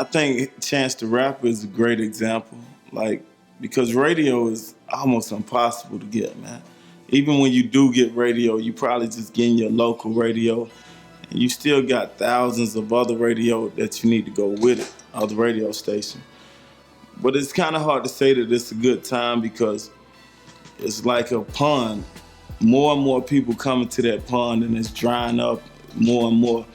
think Chance the Rapper is a great example. Like, because radio is almost impossible to get, man. Even when you do get radio, you probably just getting your local radio, and you still got thousands of other radio that you need to go with it, other radio stations. But it's kind of hard to say that it's a good time because it's like a pond. More and more people coming to that pond and it's drying up more and more.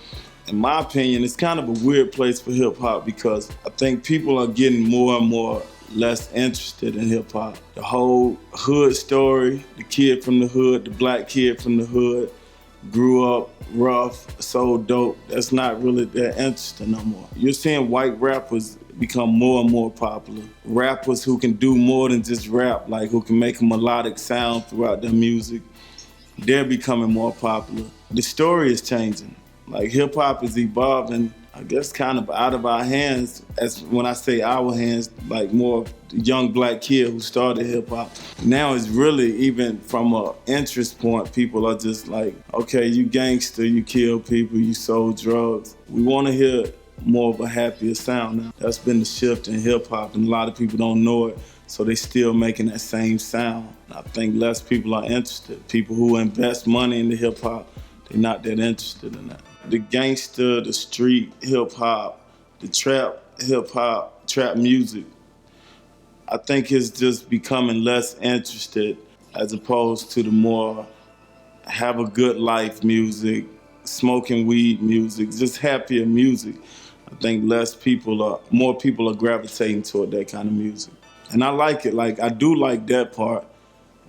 In my opinion, it's kind of a weird place for hip hop because I think people are getting more and more less interested in hip hop. The whole hood story, the kid from the hood, the black kid from the hood, grew up rough, sold dope, that's not really that interesting no more. You're seeing white rappers become more and more popular. Rappers who can do more than just rap, like who can make a melodic sound throughout their music, they're becoming more popular. The story is changing. Like hip hop is evolving, I guess kind of out of our hands. As when I say our hands, like more of the young black kid who started hip hop. Now it's really even from an interest point, people are just like, okay, you gangster, you kill people, you sold drugs. We want to hear more of a happier sound now. That's been the shift in hip hop, and a lot of people don't know it, so they still making that same sound. I think less people are interested. People who invest money into hip hop, they're not that interested in that. The gangster, the street hip hop, the trap hip hop, trap music, I think it's just becoming less interested as opposed to the more have a good life music, smoking weed music, just happier music. I think more people are gravitating toward that kind of music. And I like it, like I do like that part.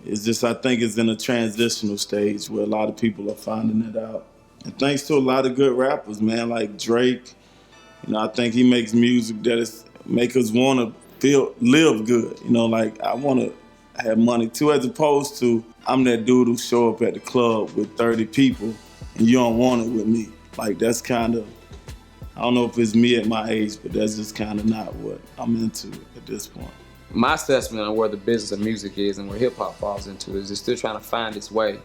It's just I think it's in a transitional stage where a lot of people are finding it out. And thanks to a lot of good rappers, man, like Drake, I think he makes music that make us want to live good. Like I want to have money too, as opposed to I'm that dude who show up at the club with 30 people and you don't want it with me. Like that's kind of, I don't know if it's me at my age, but that's just kind of not what I'm into at this point. My assessment on where the business of music is and where hip hop falls into is it's still trying to find its way.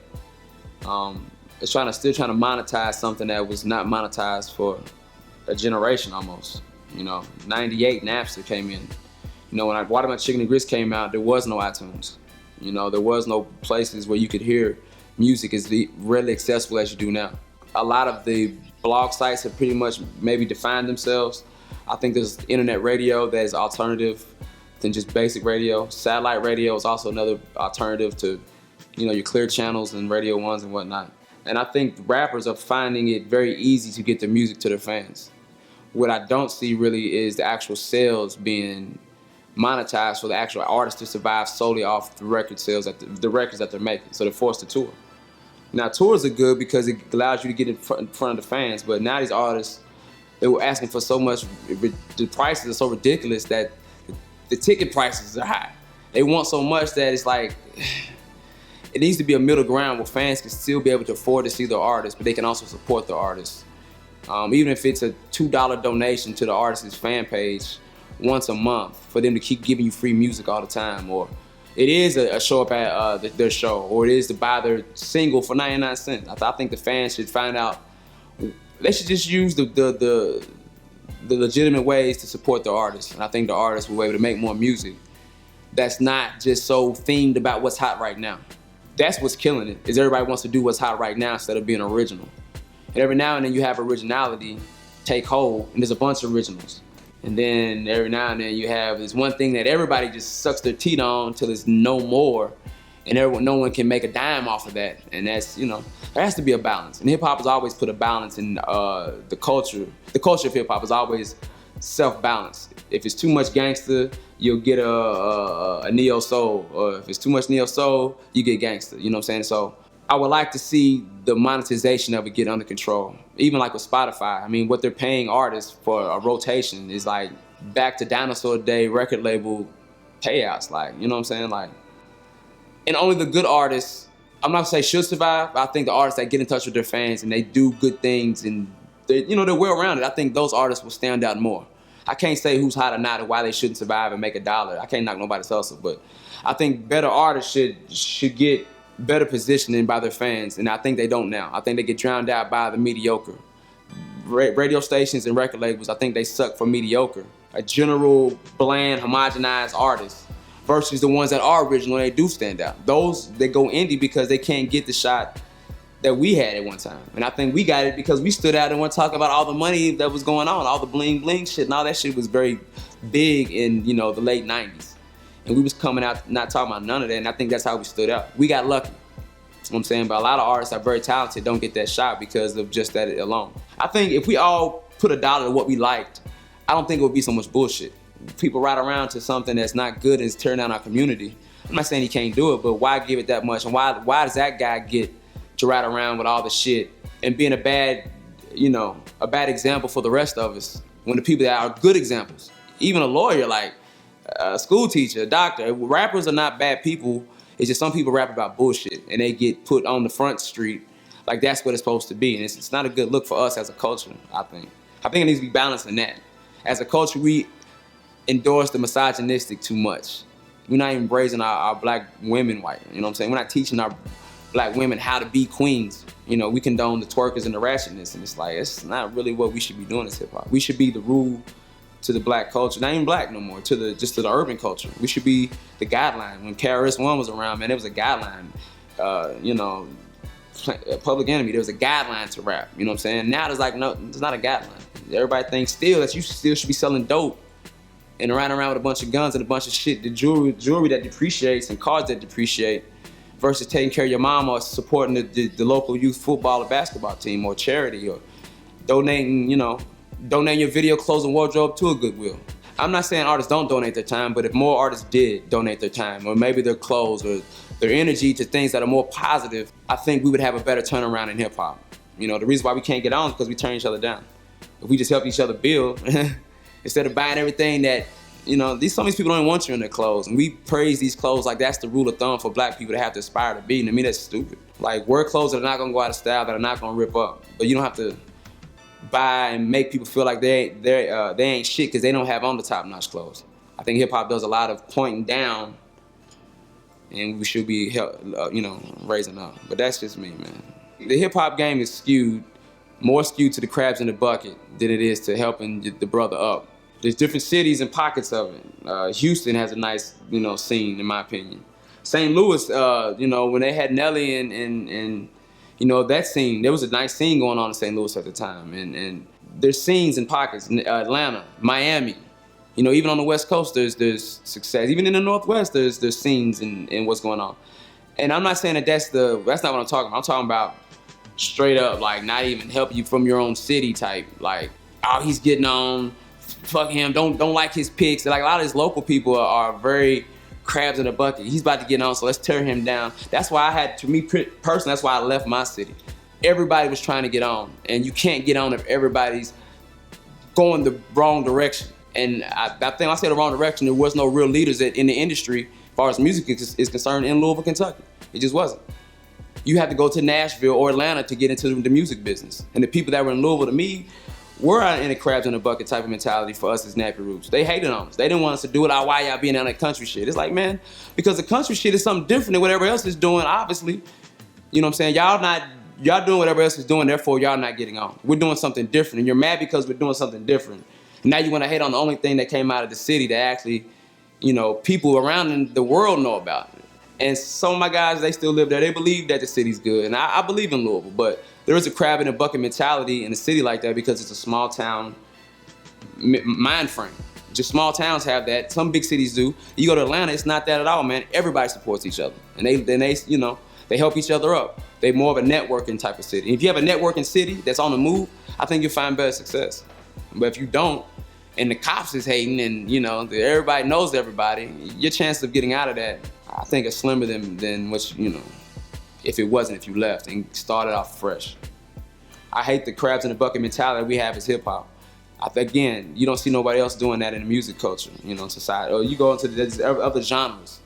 It's still trying to monetize something that was not monetized for a generation almost. 98 Napster came in. When Watermelon Chicken and Grits came out, there was no iTunes. There was no places where you could hear music as readily accessible as you do now. A lot of the blog sites have pretty much maybe defined themselves. I think there's internet radio that is alternative than just basic radio. Satellite radio is also another alternative to, your clear channels and Radio 1s and whatnot. And I think rappers are finding it very easy to get their music to their fans. What I don't see really is the actual sales being monetized for the actual artists to survive solely off the record sales, the records that they're making. So they're forced to tour. Now tours are good because it allows you to get in front of the fans, but now these artists, they were asking for so much, the prices are so ridiculous that the ticket prices are high. They want so much that it's like, it needs to be a middle ground where fans can still be able to afford to see the artist, but they can also support the artist. Even if it's a $2 donation to the artist's fan page once a month for them to keep giving you free music all the time, or it is a show up at their show, or it is to buy their single for 99 cents. I think the fans should find out, they should just use the legitimate ways to support the artist. And I think the artists will be able to make more music that's not just so themed about what's hot right now. That's what's killing it, is everybody wants to do what's hot right now instead of being original. And every now and then you have originality take hold, and there's a bunch of originals. And then every now and then you have this one thing that everybody just sucks their teeth on till it's no more, and no one can make a dime off of that. And that's, there has to be a balance. And hip hop has always put a balance in the culture. The culture of hip hop is always self-balanced. If it's too much gangster, you'll get a neo soul, or if it's too much neo soul, you get gangster. You know what I'm saying? So I would like to see the monetization of it get under control. Even like with Spotify, I mean, what they're paying artists for a rotation is like back to dinosaur day record label payouts. Like, you know what I'm saying? Like, and only the good artists, I'm not gonna say should survive, but I think the artists that get in touch with their fans and they do good things and they're well-rounded, I think those artists will stand out more. I can't say who's hot or not or why they shouldn't survive and make $1. I can't knock nobody's hustle, but I think better artists should get better positioning by their fans, and I think they don't now. I think they get drowned out by the mediocre. radio stations and record labels, I think they suck for mediocre. A general, bland, homogenized artist versus the ones that are original, they do stand out. Those, they go indie because they can't get the shot that we had at one time. And I think we got it because we stood out and weren't talking about all the money that was going on, all the bling bling shit, and all that shit was very big in, the late 90s. And we was coming out not talking about none of that, and I think that's how we stood out. We got lucky. You know what I'm saying? But a lot of artists are very talented, don't get that shot because of just that alone. I think if we all put $1 to what we liked, I don't think it would be so much bullshit. People ride around to something that's not good and it's tearing down our community. I'm not saying he can't do it, but why give it that much? And why does that guy get to ride around with all the shit and being a bad example for the rest of us when the people that are good examples, even a lawyer, like a school teacher, a doctor, rappers are not bad people. It's just some people rap about bullshit and they get put on the front street like that's what it's supposed to be. And it's not a good look for us as a culture, I think. I think it needs to be balanced in that. As a culture, we endorse the misogynistic too much. We're not even raising our black women white, you know what I'm saying? We're not teaching our black women how to be queens. We condone the twerkers and the ratchetness, and it's like, it's not really what we should be doing as hip hop. We should be the rule to the black culture, not even black no more, just to the urban culture. We should be the guideline. When KRS-One was around, man, it was a guideline. Public Enemy, there was a guideline to rap, you know what I'm saying? Now there's like, no, it's not a guideline. Everybody thinks still that you still should be selling dope and riding around with a bunch of guns and a bunch of shit, the jewelry that depreciates and cars that depreciate, versus taking care of your mom or supporting the local youth football or basketball team or charity or donating your video, clothes, and wardrobe to a Goodwill. I'm not saying artists don't donate their time, but if more artists did donate their time or maybe their clothes or their energy to things that are more positive, I think we would have a better turnaround in hip hop. The reason why we can't get on is because we turn each other down. If we just help each other build, instead of buying everything that, some of these people don't even want you in their clothes. And we praise these clothes like that's the rule of thumb for black people to have to aspire to be. And to me, that's stupid. Like, wear clothes that are not gonna go out of style, that are not gonna rip up. But you don't have to buy and make people feel like they ain't shit because they don't have on the top-notch clothes. I think hip hop does a lot of pointing down, and we should be, raising up. But that's just me, man. The hip hop game is more skewed to the crabs in the bucket than it is to helping the brother up. There's different cities and pockets of it. Houston has a nice, scene, in my opinion. St. Louis, when they had Nelly and that scene, there was a nice scene going on in St. Louis at the time. And there's scenes in pockets, Atlanta, Miami. Even on the West Coast, there's success. Even in the Northwest, there's scenes in what's going on. And I'm not saying that's not what I'm talking about. I'm talking about straight up, like, not even help you from your own city type. Like, oh, he's getting on, fuck him, don't like his picks. Like, a lot of these local people are very crabs in a bucket. He's about to get on, so let's tear him down. That's why personally, that's why I left my city. Everybody was trying to get on, and you can't get on if everybody's going the wrong direction. And I think when I say the wrong direction, there was no real leaders in the industry as far as music is concerned in Louisville, Kentucky. It just wasn't. You had to go to Nashville or Atlanta to get into the music business. And the people that were in Louisville, to me, were in a crabs in a bucket type of mentality for us as Nappy Roots. They hated on us. They didn't want us to do it. Why y'all being on that country shit? It's like, man, because the country shit is something different than whatever else is doing, obviously. You know what I'm saying? Y'all doing whatever else is doing, therefore y'all not getting on. We're doing something different, and you're mad because we're doing something different. And now you want to hate on the only thing that came out of the city that actually, people around in the world know about. And some of my guys, they still live there. They believe that the city's good. And I believe in Louisville, but there is a crab in a bucket mentality in a city like that because it's a small town mind frame. Just small towns have that. Some big cities do. You go to Atlanta, it's not that at all, man. Everybody supports each other. And they help each other up. They're more of a networking type of city. And if you have a networking city that's on the move, I think you'll find better success. But if you don't, and the cops is hating and, everybody knows everybody, your chance of getting out of that, I think, is slimmer than what, if you left and started off fresh. I hate the crabs in the bucket mentality we have as hip hop. Again, you don't see nobody else doing that in the music culture, society. Or you go into the other genres.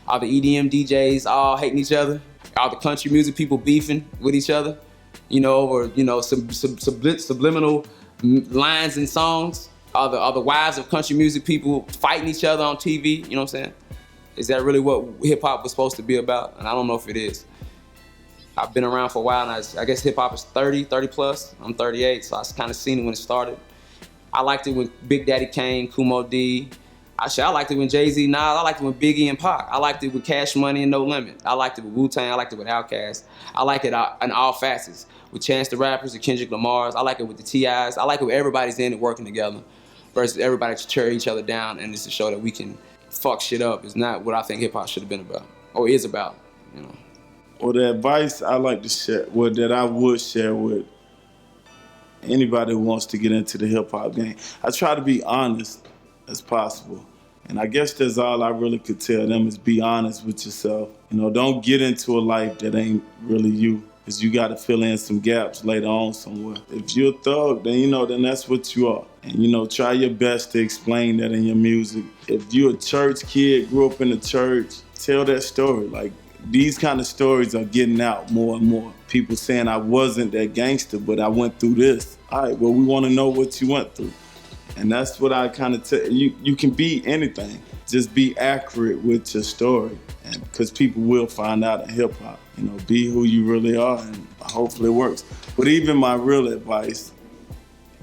All the EDM DJs all hating each other. All the country music people beefing with each other, over, some subliminal lines and songs. All the wives of country music people fighting each other on TV, you know what I'm saying? Is that really what hip hop was supposed to be about? And I don't know if it is. I've been around for a while, and I guess hip hop is 30 plus. I'm 38, so I kind of seen it when it started. I liked it when Big Daddy Kane, Kumo D. I liked it when Jay-Z, Nas. I liked it when Biggie and Pac. I liked it with Cash Money and No Limit. I liked it with Wu-Tang. I liked it with Outkast. I like it in all facets. With Chance the Rappers, the Kendrick Lamars. I like it with the T.I.s. I like it with everybody's in it working together versus everybody to tear each other down, and it's to show that we can fuck shit up. It's not what I think hip-hop should have been about, or is about, you know. Well, the advice I like to share, that I would share with anybody who wants to get into the hip-hop game, I try to be honest as possible. And I guess that's all I really could tell them is be honest with yourself. You know, don't get into a life that ain't really you, because you got to fill in some gaps later on somewhere. If you're a thug, then, you know, then that's what you are. And, you know, try your best to explain that in your music. If you're a church kid, grew up in the church, tell that story. Like, these kind of stories are getting out more and more. People saying I wasn't that gangster, but I went through this. All right, well, we want to know what you went through. And that's what I kind of tell you. You can be anything. Just be accurate with your story. And because people will find out in hip hop. You know, be who you really are, and hopefully it works. But even my real advice,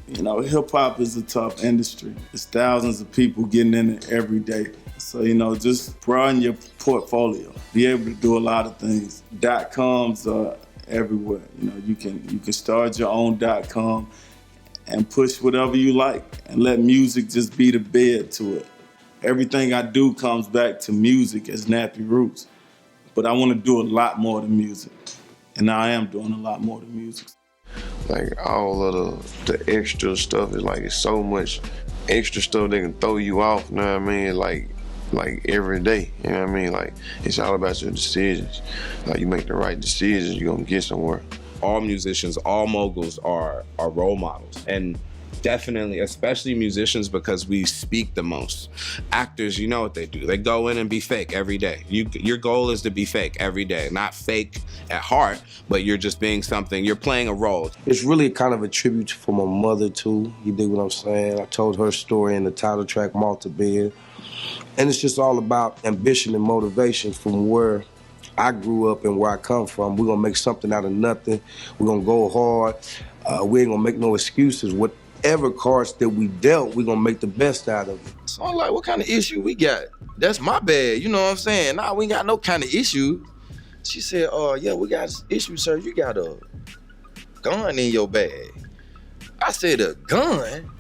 you know, hip hop is a tough industry. There's thousands of people getting in it every day. So, you know, just broaden your portfolio. Be able to do a lot of things. .coms are everywhere. You know, you can start your own .com and push whatever you like and let music just be the bed to it. Everything I do comes back to music as Nappy Roots. But I want to do a lot more than music. And I am doing a lot more than music. Like all of the extra stuff is like, it's so much extra stuff that can throw you off, you know what I mean? Like every day, you know what I mean? Like, it's all about your decisions. Like, you make the right decisions, you're gonna get somewhere. All musicians, all moguls are role models. And definitely, especially musicians, because we speak the most. Actors, you know what they do. They go in and be fake every day. Your goal is to be fake every day. Not fake at heart, but you're just being something, you're playing a role. It's really kind of a tribute for my mother too, you dig what I'm saying? I told her story in the title track, Malta Bed. And it's just all about ambition and motivation from where I grew up and where I come from. We're gonna make something out of nothing. We're gonna go hard. We ain't gonna make no excuses. Whatever cards that we dealt, we're gonna make the best out of it. So I'm like, what kind of issue we got? That's my bad, you know what I'm saying? Nah, we ain't got no kind of issue. She said, yeah, we got an issue, sir. You got a gun in your bag. I said, a gun?